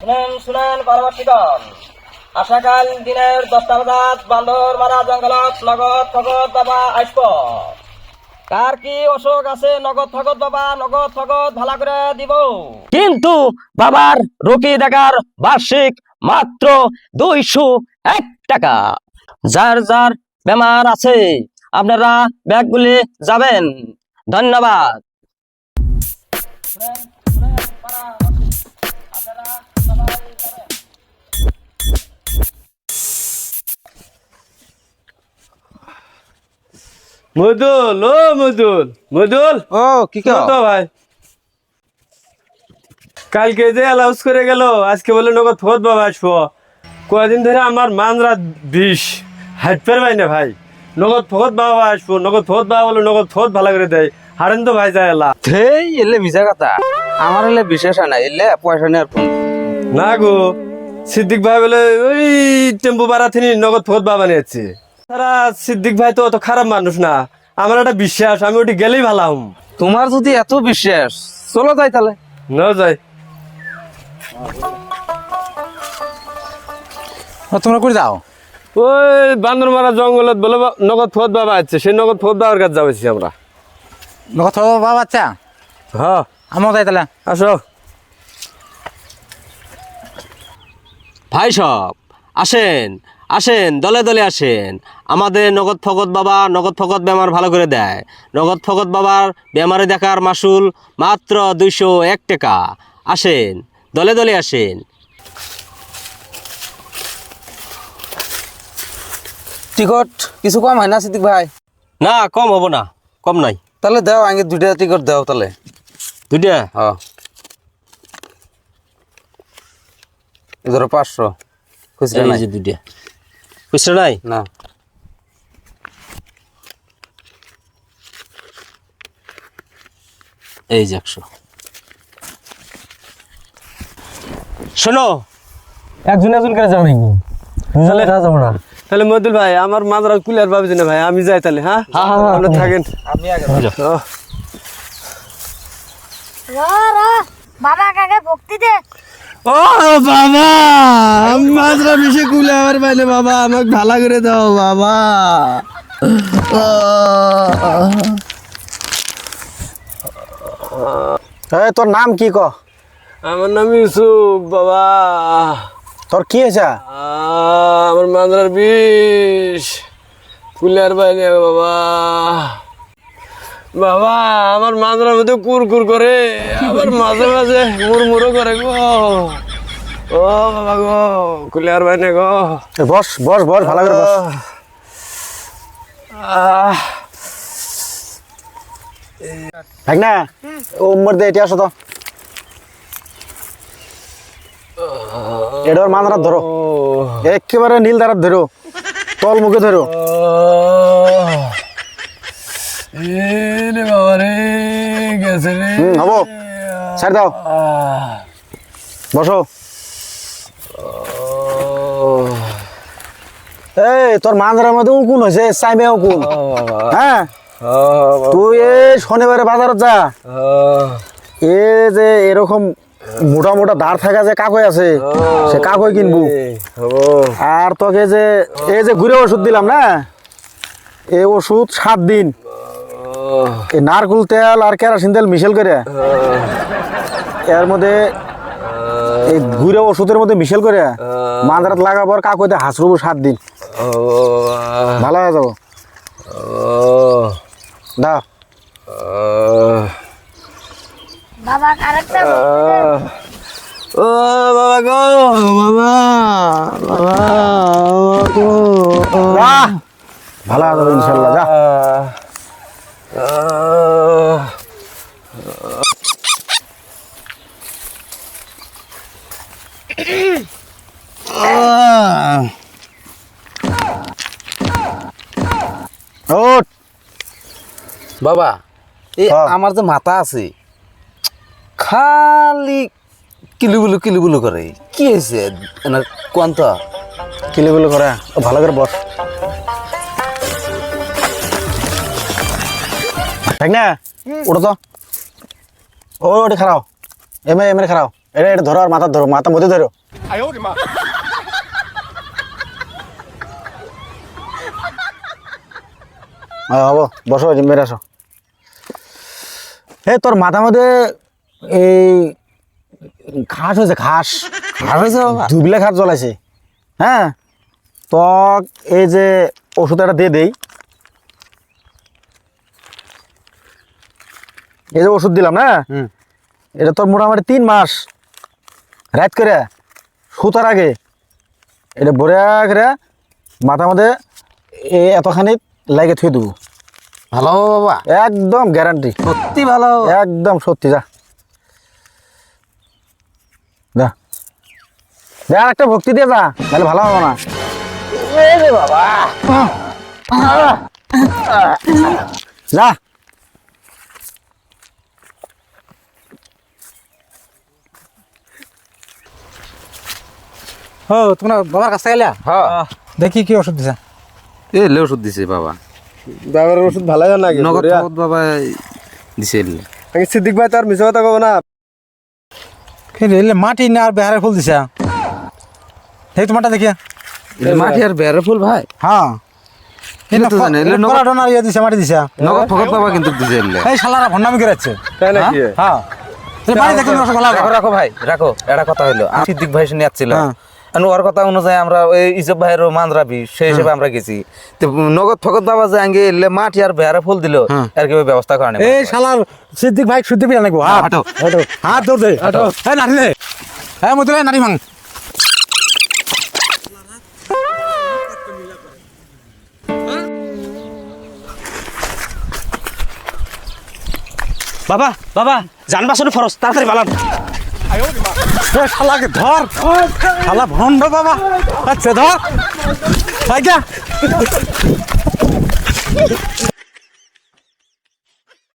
শুনেন শুনেন পরবর্তীগণ, আশাকাল দিনের 10টা বাজাত বান্দর মারা জঙ্গলত নগদ ফগত বাবা আসব। কার কি অসুখ আছে নগদ ফগত বাবা নগদ ফগত ভালো করে দিব। কিন্তু বাবার রোগী দেখার বার্ষিক মাত্র 201 টাকা। যার যার বেমার আছে আপনারা ব্যাগগুলি যাবেন। ধন্যবাদ। মদুল ও মদুল মদুল ও কি কও তো ভাই কালকে যে অ্যালাউন্স করে গেল আজকে বলে নগদ ফোদ বাবা আসবো। কয়দিন ধরে আমার মানরা বিষ হাইট পের ভাই না ভাই, নগদ ফোদ বাবা আসবো, নগদ ফোদ বাবা বলে নগদ ফোদ ভালো করে দেয়। হারেন তো ভাই যায় এলা এই এলে ভিজা কথা আমার এলে বিশেষ না এলে পয়সা নেওয়ার ফোন না গো। সিদ্দিক ভাই বলে ওই টেম্পু ভাড়া থেকে নগদ ফোদ বাবা নিয়েছে। তারা সিদ্দিক ভাই তো অত খারাপ মানুষ না, আমার একটা বিশ্বাস আমি ওটি গেলেই ভালো হম। তোমার যদি এত বিশ্বাস চলো যাই তাহলে না যাই তোমরা করে যাও। ওই বান্দর মারা জঙ্গলত বলে নগদ ফোদ বাবা আছে, সেই নগদ ফোদ বাবার কাছে যাবেছি আমরা। কথা বাবা আচ্ছা হ্যাঁ আমার যাই তাহলে আসো। ভাই সব আসেন আসেন, দলে দলে আসেন। আমাদের নগদ ফগত বাবা নগদ ফগত বেমার ভালো করে দেয়। নগদ ফগত বাবার বেমারে দেখার মাসুল মাত্র 201 টাকা। আসেন, দলে দলে আসেন। টিকট কিছু কম হয় না সিদ্দিক ভাই? না কম হবো না, কম নাই। তাহলে দাও আগে 2টা টিকট দাও তাহলে। 2টা? হ্যাঁ এই ধরো 500 খুচরা এই নাই যে 2টা। খুচরা নাই? না এই যে 100। শোনো, একজন একজন করে যাও নাকি? তাহলে যাবো না। তাহলে মদুল ভাই আমার মাঝরা কুলিয়ার ভাবছি না ভাই, আমি যাই তাহলে। হ্যাঁ আপনারা থাকেন। আমি আগে ও, বাবা কাকে ভক্তি দে। ও বাবা আমি মাঝরা মিশে কুলে আমার বাইলে বাবা আমাকে ভালো করে দাও বাবা। এই তোর নাম কি ক? আমার নাম ইউসুফ বাবা। তোর কি হয়েছে? আমার মাঝরার বিষ কুলিয়ার বাইলে বাবা। বাবা আমার মাঝরার মধ্যে কুরকুর করে, আবার মাঝে মাঝে মুড়মুড়ো করে গো। ও বাবা গো, কুলিয়ার বাইনে গো। বস বস বস ভালো করে বস। দেখ না ও উম্মর দে এটি আসো তো। এটা ওর মাথাটা ধরো, একেবারে নীল দাঁড়াত ধরো, তল মুখে ধরো। রে বাবা রে গেছে রে। হবো ছাড় দাও, বসো। এই তোর মাথার মধ্যে উকুন হয়েছে, চাইবে উকুন। হ্যাঁ তুই এই শনিবারে বাজারত যা, এ যে এরকম মোটা মোটা দাঁড় থাকা যে কাকই আছে সে কাকই কিনবো। আর তোকে যে এই যে ঘুরে ওষুধ দিলাম না, এই ওষুধ 7 দিন এই নারকুল তেল আর কেরাসিন তেল মিশেল করে এর মধ্যে এই ঘুরে ওষুধের মধ্যে মিশেল করে মাঝরাত লাগাবার কাকইতে হাসরুবো 7 দিন, ভালো হয়ে যাবো। দাও বাবা আরেকটা ও বাবা গো, বাবা বাবা গো, ভালো হয়ে যাবো ইনশাল্লাহ। যা ওঠ বাবা। এই আমার যে মাথা আছে খালি কিলুবুলু করে, কি হয়েছে কোন তো কিলুবুলু করে? ভালো করে বস, ঠিক না? ওটা তো ও ওটা খারাও, এমএ খারাও। এটা ধরো আর মাথা ধরো, মাথা মধ্যে ধরো। হবো, বসো, মেরে আসো। তোর মাথা মধ্যে এই ঘাস হয়েছে, ঘাস হয়েছে বাবা, ধুবলে ঘাস জ্বলাইছে। হ্যাঁ, তক এই যে ওষুধ একটা দিয়ে দেই, এই যে ওষুধ দিলাম না, এটা তোর মোটামুটি 3 মাস রাত করে সুতার আগে এটা ভরে করে মাথার মধ্যে এতখানি লাগে থুয়ে দেবো। ভালো হবে বাবা, একদম গ্যারান্টি, সত্যি ভালো হবে। একদম সত্যি। যা যা যা, আর একটা ভক্তি দিয়ে যা, তাহলে ভালো হবে না। বাবা যা। ও তোমরা বাবার কাছে গেলে? হ্যাঁ দেখি কি ওষুধ দিছে। এ লে ওষুধ দিছে বাবা, বাবার ওষুধ ভালো হয় নাকি? নগদ ফগদ বাবা দিছে এলে। সিদ্দিক ভাই তার মিছে কথা কব না। মাটি না আর বেহারের ফুল দিছে। এই তোমারটা দেখি। মাটি আর বেড়ে ফুল ভাই, হ্যাঁ এটা তো জানে, এলে নগদ করাটা না ইয়ে দিছে, মাটি দিছে। নগদ ফগদ বাবা কিন্তু দিছে এলে। এই শালারা ভন্ডামি করেছে। তাই নাকি? হ্যাঁ, তুই বাড়ি দেখি ওষুধ ভালো রাখো রাখো ভাই রাখো, এটা কথা হইলো সিদ্দিক ভাই শুনে যাচ্ছিল, হ্যাঁ। ওর কথা অনুযায়ী আমরা ওই ইসব ভাইয়েরও মানরাবি সেই হিসেবে আমরা গেছি। তো নগদ ফগদ বাবা যে আগে এলে মাটি আর বেহারে ফুল দিল, আর কি ওই ব্যবস্থা করে নেই। এই শালার সিদ্দিক ভাই শুদ্ধি পিয়া নাকবো। হাট হাঁটো। হাত দৌড় দে। এই নাটি দে, এই মতুলে নাটি ভাঙ। বাবা বাবা জান বাসনে ফরস, তাড়াতাড়ি বালান। এ শালাকে ধর, শালা ভন্ড বাবা। আচ্ছা ধর, আজ্ঞা।